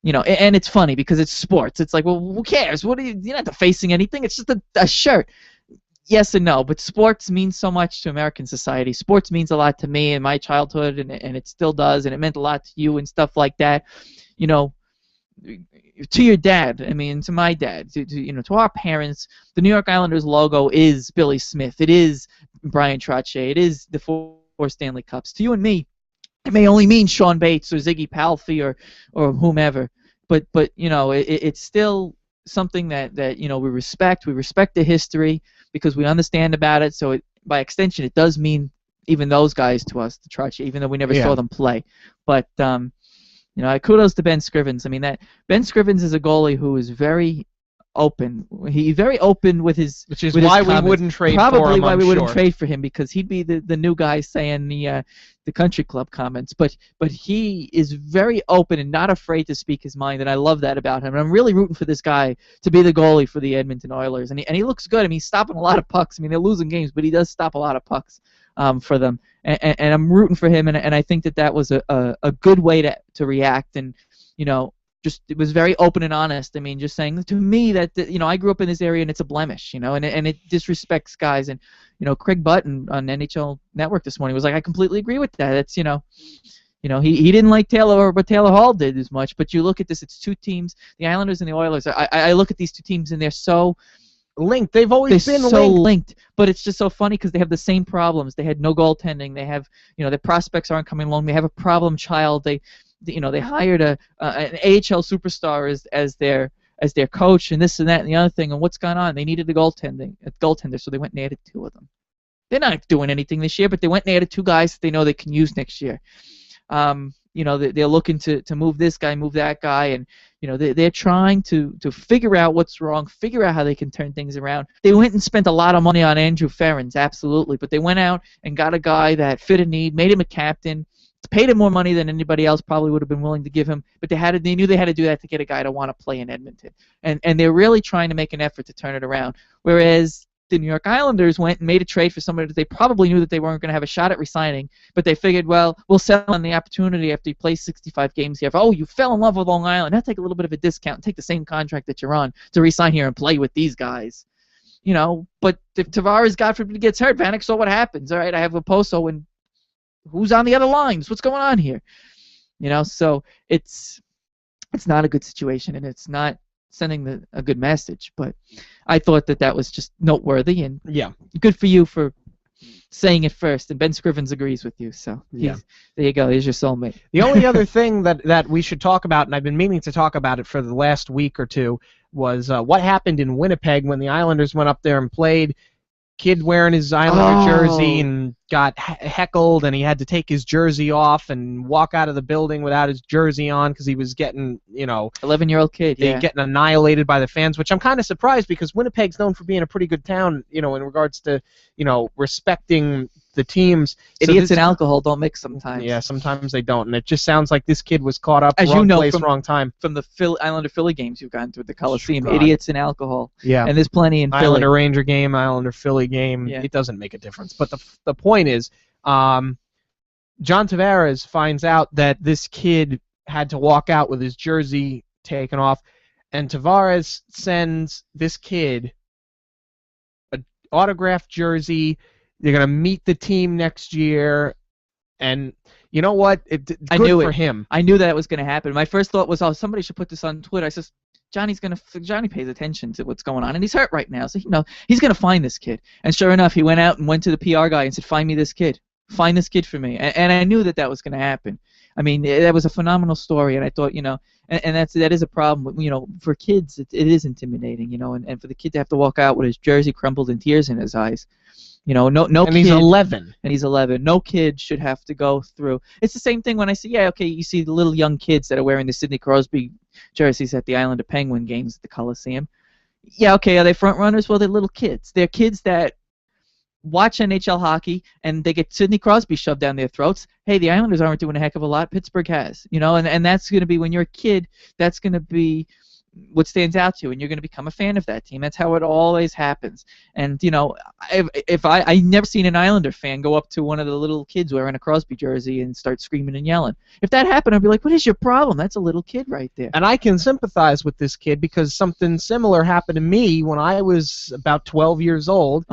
and it's funny because it's sports. It's like, well, who cares? You're not defacing anything. It's just a shirt. Yes and no, but sports means so much to American society. Sports means a lot to me in my childhood, and it still does, and it meant a lot to you and stuff like that. To your dad, to my dad, to our parents, the New York Islanders logo is Billy Smith. It is Brian Trottier. It is the four Stanley Cups. To you and me, it may only mean Sean Bates or Ziggy Palffy or whomever, but it's still something that we respect. We respect the history because we understand about it. So by extension, it does mean even those guys to us, the Trottier, even though we never saw them play. But kudos to Ben Scrivens. That Ben Scrivens is a goalie who is very open. He's very open with his. Which is with why his we comments. wouldn't trade Probably for him. why I'm we wouldn't sure. trade for him, because he'd be the new guy saying the country club comments. But he is very open and not afraid to speak his mind, and I love that about him. And I'm really rooting for this guy to be the goalie for the Edmonton Oilers. And he looks good. He's stopping a lot of pucks. They're losing games, but he does stop a lot of pucks for them. And I'm rooting for him. And I think that was a good way to react. And it was very open and honest. Just saying to me that I grew up in this area and it's a blemish, and it disrespects guys. And Craig Button on NHL Network this morning was like, I completely agree with that. It's he didn't like Taylor or what Taylor Hall did as much. But you look at this, it's two teams, the Islanders and the Oilers. I look at these two teams and they're so linked. They've always been so linked. But it's just so funny because they have the same problems. They had no goaltending. They have their prospects aren't coming along. They have a problem child. They hired an AHL superstar as their coach, and this and that and the other thing. And what's gone on? They needed a goaltender, so they went and added two of them. They're not doing anything this year, but they went and added two guys that they know they can use next year. They're looking to move this guy, move that guy, and they're trying to figure out what's wrong, figure out how they can turn things around. They went and spent a lot of money on Andrew Ferens, absolutely, but they went out and got a guy that fit a need, made him a captain. Paid him more money than anybody else probably would have been willing to give him, but they knew they had to do that to get a guy to want to play in Edmonton. And they're really trying to make an effort to turn it around. Whereas the New York Islanders went and made a trade for somebody that they probably knew that they weren't going to have a shot at re-signing, but they figured, well, we'll settle on the opportunity after you play 65 games here. Oh, you fell in love with Long Island. Now take a little bit of a discount and take the same contract that you're on to re-sign here and play with these guys. But if Tavares, God forbid, gets hurt, Vanek saw what happens. All right, I have Oposo and who's on the other lines? What's going on here? So it's not a good situation, and it's not sending a good message. But I thought that was just noteworthy, and good for you for saying it first. And Ben Scrivens agrees with you, so there you go. Here's your soulmate. The only other thing that we should talk about, and I've been meaning to talk about it for the last week or two, was what happened in Winnipeg when the Islanders went up there and played. Kid wearing his Islander jersey and got heckled, and he had to take his jersey off and walk out of the building without his jersey on because he was getting, 11-year-old kid, getting annihilated by the fans, which I'm kind of surprised because Winnipeg's known for being a pretty good town, in regards to, respecting the teams. Idiots and alcohol don't mix sometimes. Yeah, sometimes they don't, and it just sounds like this kid was caught up, as wrong you know, place, wrong time. From the Islander Philly games you've gone to at the Coliseum, God. idiots and alcohol. Yeah, and there's plenty in Philly. Islander Ranger game, Islander Philly game. It doesn't make a difference. But the point is, John Tavares finds out that this kid had to walk out with his jersey taken off, and Tavares sends this kid an autographed jersey. They're going to meet the team next year, and you know what? Good for him. I knew that was going to happen. My first thought was, somebody should put this on Twitter. I said, Johnny pays attention to what's going on, and he's hurt right now, so he's going to find this kid. And sure enough, he went out and went to the PR guy and said, find me this kid. Find this kid for me. And I knew that was going to happen. I mean, that was a phenomenal story, and I thought, and that is a problem. For kids, it is intimidating, and for the kid to have to walk out with his jersey crumpled and tears in his eyes. No And kid, he's 11. and he's 11. No kid should have to go through. It's the same thing when I see, you see the little young kids that are wearing the Sidney Crosby jerseys at the Islander Penguin games at the Coliseum. Yeah, okay, are they front runners? Well, they're little kids. They're kids that watch NHL hockey and they get Sidney Crosby shoved down their throats. Hey, the Islanders aren't doing a heck of a lot. Pittsburgh has, and that's going to be, when you're a kid, that's going to be what stands out to you, and you're going to become a fan of that team. That's how it always happens. And if I never seen an Islander fan go up to one of the little kids wearing a Crosby jersey and start screaming and yelling. If that happened, I'd be like, what is your problem? That's a little kid right there. And I can sympathize with this kid because something similar happened to me when I was about 12 years old.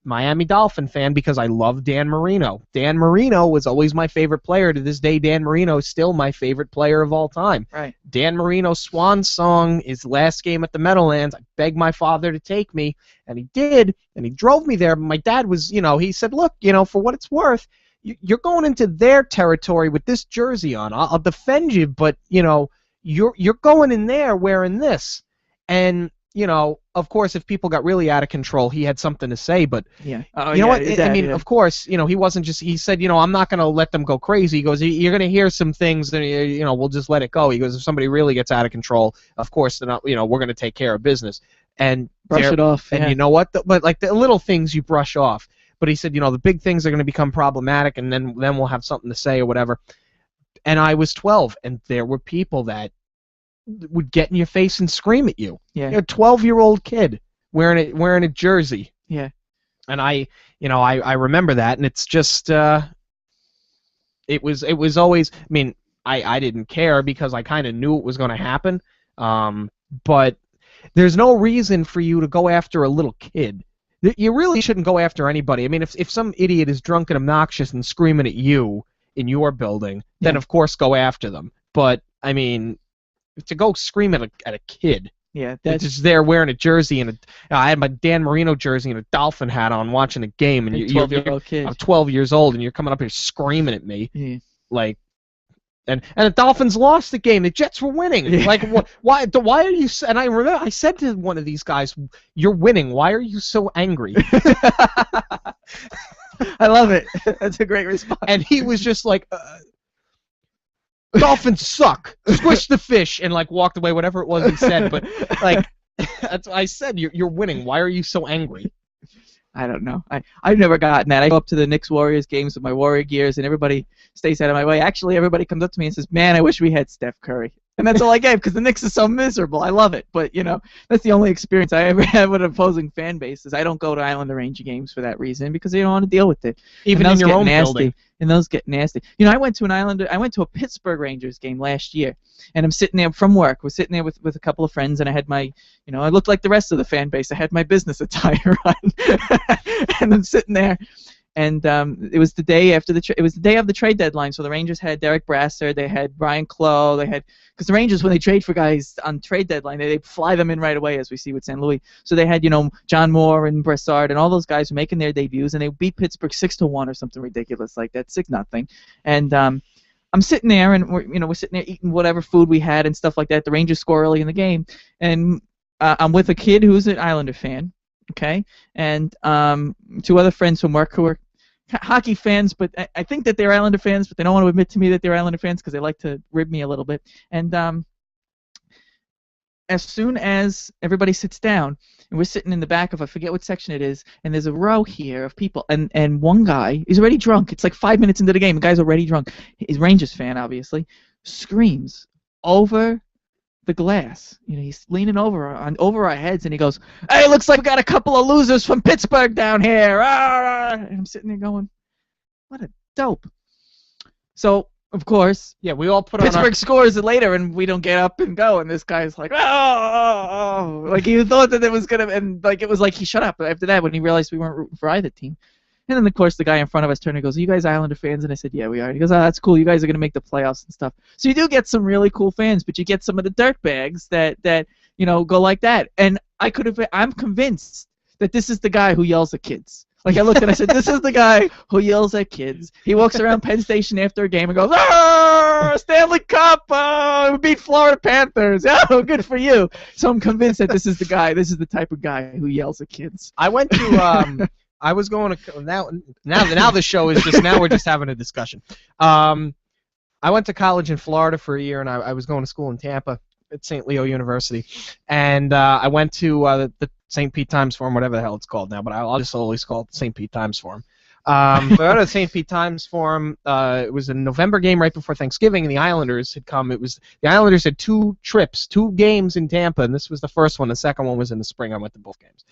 Miami Dolphin fan because I love Dan Marino. Dan Marino was always my favorite player. To this day, Dan Marino is still my favorite player of all time. Right. Dan Marino's swan song, his last game at the Meadowlands, I begged my father to take me, and he did, and he drove me there. My dad was, he said, look, for what it's worth, you're going into their territory with this jersey on. I'll defend you, but, you're going in there wearing this. And of course, if people got really out of control, he had something to say. But yeah, you know what? Of course, he wasn't just. He said, I'm not going to let them go crazy. He goes, you're going to hear some things, and we'll just let it go. He goes, if somebody really gets out of control, of course, they're not. We're going to take care of business and brush it off. And yeah. you know what? But like the little things you brush off. But he said, the big things are going to become problematic, and then we'll have something to say or whatever. And I was 12, and there were people that would get in your face and scream at you. Yeah. You're a 12-year-old kid wearing a jersey. Yeah. And I remember that, and it's just it was always. I mean, I didn't care because I kind of knew it was going to happen. But there's no reason for you to go after a little kid. You really shouldn't go after anybody. I mean, if some idiot is drunk and obnoxious and screaming at you in your building, then of course go after them. But I mean, to go scream at a kid, that's just there wearing a jersey and I had my Dan Marino jersey and a Dolphin hat on watching a game, and you're 12-year-old kid. I'm 12 years old, and you're coming up here screaming at me, like, and the Dolphins lost the game. The Jets were winning. Yeah. Like, why are you? And I remember I said to one of these guys, "You're winning. Why are you so angry?" I love it. That's a great response. And he was just like. Dolphins suck. Squish the fish, and like walked away. Whatever it was he said, but like that's what I said. You're winning. Why are you so angry? I don't know. I've never gotten that. I go up to the Knicks Warriors games with my Warrior gears, and everybody stays out of my way. Actually, everybody comes up to me and says, "Man, I wish we had Steph Curry." And that's all I gave because the Knicks are so miserable. I love it, but that's the only experience I ever had with opposing fan bases. I don't go to Islander Ranger games for that reason because they don't want to deal with it. Even in your own building. And those get nasty. I went to a Pittsburgh Rangers game last year, and I'm sitting there from work. We're sitting there with a couple of friends, and I had my, I looked like the rest of the fan base. I had my business attire on, and I'm sitting there. And it was the day after it was the day of the trade deadline. So the Rangers had Derek Brassard, they had Brian Clough, because the Rangers, when they trade for guys on trade deadline, they fly them in right away, as we see with St. Louis. So they had John Moore and Brassard and all those guys were making their debuts, and they beat Pittsburgh 6-1 or something ridiculous like that, 6-0. And I'm sitting there, and we're sitting there eating whatever food we had and stuff like that. The Rangers score early in the game, and I'm with a kid who's an Islander fan. Okay, and two other friends from work who are hockey fans, but I think that they're Islander fans, but they don't want to admit to me that they're Islander fans because they like to rib me a little bit. And as soon as everybody sits down, and we're sitting in the back of, I forget what section it is, and there's a row here of people, and one guy, he's already drunk. It's like 5 minutes into the game. The guy's already drunk. He's a Rangers fan, obviously. Screams over the glass. He's leaning over our heads, and he goes, "Hey, looks like we got a couple of losers from Pittsburgh down here." And I'm sitting there going, "What a dope." So, of course, we all put Pittsburgh scores it later, and we don't get up and go, and this guy's like, "Oh." Like he thought that it was gonna, and like it was like he shut up after that when he realized we weren't rooting for either team. And then, of course, the guy in front of us turned and goes, "Are you guys Islander fans?" And I said, "Yeah, we are." He goes, "Oh, that's cool. You guys are going to make the playoffs and stuff." So you do get some really cool fans, but you get some of the dirtbags that go like that. And I'm convinced that this is the guy who yells at kids. Like I looked and I said, this is the guy who yells at kids. He walks around Penn Station after a game and goes, "Ah, Stanley Cup! We beat Florida Panthers. Oh, good for you." So I'm convinced that this is the guy. This is the type of guy who yells at kids. I went to I was going to now the show is just now we're just having a discussion. I went to college in Florida for a year, and I was going to school in Tampa at St. Leo University, and I went to the St. Pete Times Forum, whatever the hell it's called now, but I'll just always call it the St. Pete Times Forum. So I went to the St. Pete Times Forum. It was a November game right before Thanksgiving, and the Islanders had come. The Islanders had 2 trips, 2 games in Tampa, and this was the first one. The second one was in the spring. I went to both games.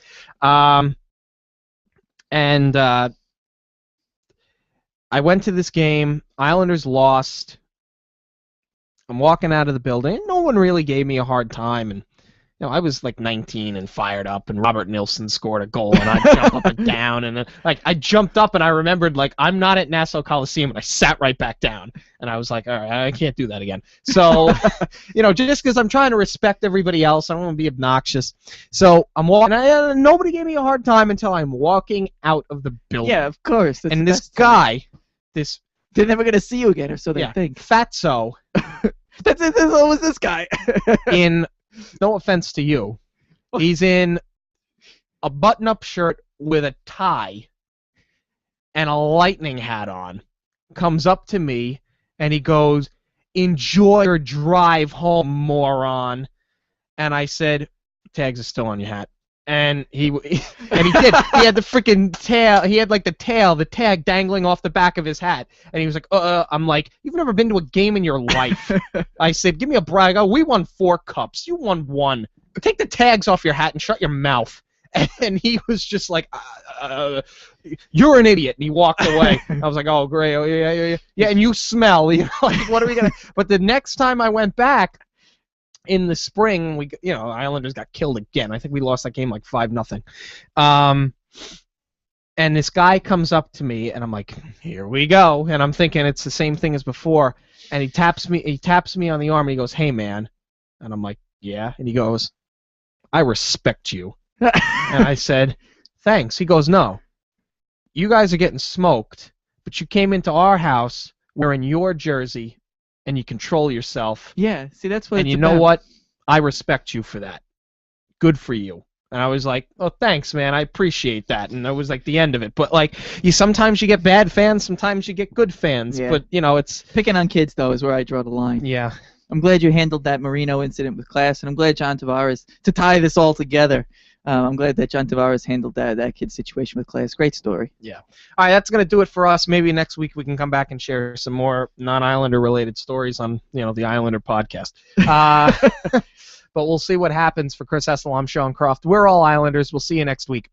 And I went to this game. Islanders lost. I'm walking out of the building, and no one really gave me a hard time. And I was like 19 and fired up, and Robert Nilsson scored a goal, and I jumped up and down, and I jumped up, and I remembered I'm not at Nassau Coliseum, and I sat right back down, and I was like, all right, I can't do that again. So, just because I'm trying to respect everybody else, I don't want to be obnoxious. So I'm walking, and nobody gave me a hard time until I'm walking out of the building. Yeah, of course. And this guy, they're never gonna see you again, or so they think. Fatso. That's it. What was this guy? No offense to you, he's in a button-up shirt with a tie and a lightning hat on, comes up to me, and he goes, "Enjoy your drive home, moron." And I said, "Tags are still on your hat." And he did. He had the freaking tail. He had the tag dangling off the back of his hat. And he was like, I'm like, "You've never been to a game in your life." I said, "Give me a brag. Oh, we won 4 cups. You won 1. Take the tags off your hat and shut your mouth." And he was just like, "You're an idiot." And he walked away. I was like, "Oh, great. Oh, yeah. And you smell. What are we gonna?" But the next time I went back, in the spring, Islanders got killed again. I think we lost that game 5-0. And this guy comes up to me, and I'm like, "Here we go." And I'm thinking it's the same thing as before. And he taps me on the arm, and he goes, "Hey, man." And I'm like, "Yeah." And he goes, "I respect you." And I said, "Thanks." He goes, "No. You guys are getting smoked, but you came into our house wearing your jersey, and you control yourself." Yeah, see, that's what. And you know what? I respect you for that. Good for you. And I was like, "Oh, thanks, man. I appreciate that." And that was the end of it. But sometimes you get bad fans, sometimes you get good fans. Yeah. But it's picking on kids though is where I draw the line. Yeah. I'm glad you handled that Marino incident with class, and I'm glad John Tavares, to tie this all together. I'm glad that John Tavares handled that kid situation with class. Great story. Yeah. All right, that's going to do it for us. Maybe next week we can come back and share some more non-Islander related stories on, the Islander podcast. But we'll see what happens for Chris Hessel. I'm Sean Croft. We're all Islanders. We'll see you next week.